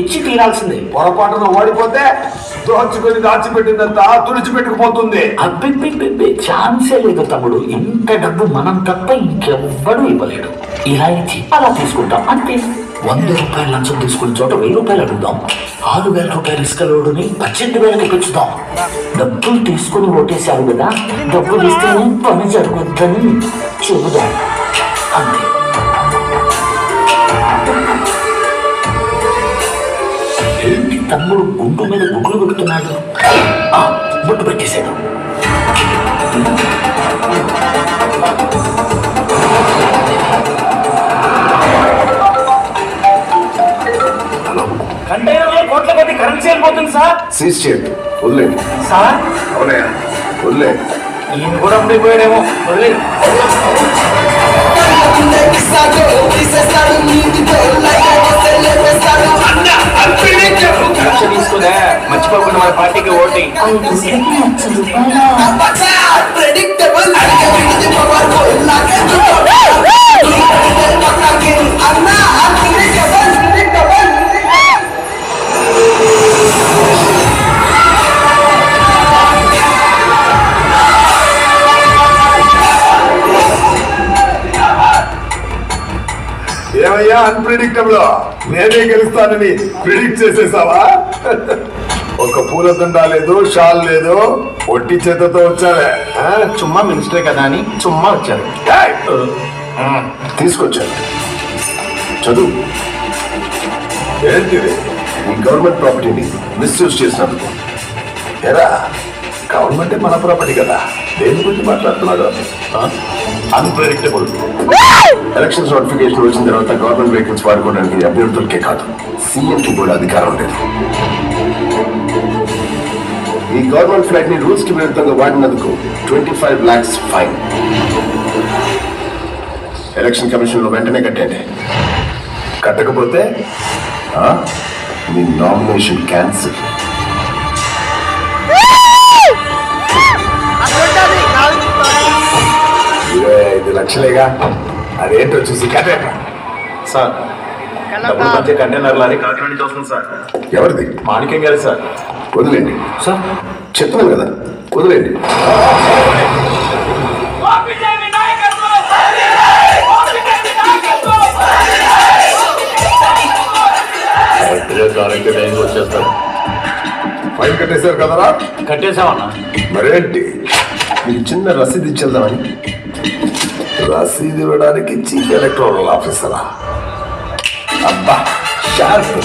ఇచ్చి తీరాల్సిందే. పొరపాటున ఓడిపోతే దోచుకొని దాచిపెట్టిందంతా తుడిచిపెట్టుకుపోతుంది. అబ్బే ఛాన్సే లేదు తమ్ముడు. ఇంత డబ్బు మనం తప్ప ఇంకెవ్వడూ ఇవ్వలేడు. ఇలా ఇచ్చి అలా తీసుకుంటాం అంతే. 100 రూపాయలు లంచం తీసుకున్న చోట 1000 రూపాయలు అడుగుదాం. 6000 రూపాయలు ఇసుక లోడుని 18,000కి పెంచుదాం. డబ్బులు తీసుకుని ఓటేశారు కదా, డబ్బులు ఇస్తేనే పని జరుగుద్దని చెబుదాం అంతే. ఏంటి తమ్ముడు గుండు మీద గుడ్లు పెడుతున్నాడు? బొట్టు పెట్టేశాడు. కంటైనర్లో కోట్ల కొద్ది కరెన్సీ వెళ్ళిపోతుంది సార్. సీజ్ చేయండి, వదిలేండి సార్. అవునయ్యా, వదిలే. ఈయన కూడా అమ్ముడిపోయాడేమో, వదిలేదు. తీసుకునే మర్చిపోకుండా మన పార్టీకి ఓటింగ్. ఏమయ్యా అన్ప్రిడిక్టబుల్, నేనే గెలుస్తానని ప్రిడిక్ట్ చేసేసావా? ఒక పూలదండ లేదు, షాల్ లేదు, ఒట్టి చేతతో వచ్చావే. చుమ్మా మినిస్టర్ కదా అని చుమ్మా వచ్చారు. తీసుకొచ్చాను, చదువు. ఏంటిది? ఈ గవర్నమెంట్ ప్రాపర్టీని మిస్యూజ్ చేసినందుకు. ఎరా, గవర్నమెంటే మన ప్రాపర్టీ కదా, దేని గురించి మాట్లాడుతున్నాడు? అన్ప్రెడిక్టబుల్. ఎలక్షన్స్ నోటిఫికేషన్ వచ్చిన తర్వాత గవర్నమెంట్ వెహికల్స్ వాడుకోవడానికి అభ్యర్థులకే కాదు, సీఎంకి కూడా అధికారం లేదు. ఈ గవర్నమెంట్ ఫ్లైట్ ని రూల్స్ కి విరుద్ధంగా వాడినందుకు 25 lakhs ఫైన్. ఎలక్షన్ కమిషన్ లో వెంటనే కట్టండి. కట్టకపోతే మీ నామినేషన్ క్యాన్సిల్. 25 లక్షలేగా, అదేంటో చూసి కట్టండి. సార్, డబ్బుల మధ్య కంటైనర్ లారీ కాకినాడ నుంచి వస్తుంది సార్. ఎవరిది? మాణిక్యం గారు సార్. వదిలేండి సార్, చెప్తున్నాను కదా, వదిలేండి. వచ్చేస్తారు. ఫైన్ కట్టేశారు కదరా? కట్టేసామన్నా. మరేంటి, మీకు చిన్న రసీదు ఇచ్చేద్దామని. రసీదు ఇవ్వడానికి చీఫ్ ఎలక్టోరల్ ఆఫీసరా? అబ్బా, షార్ప్.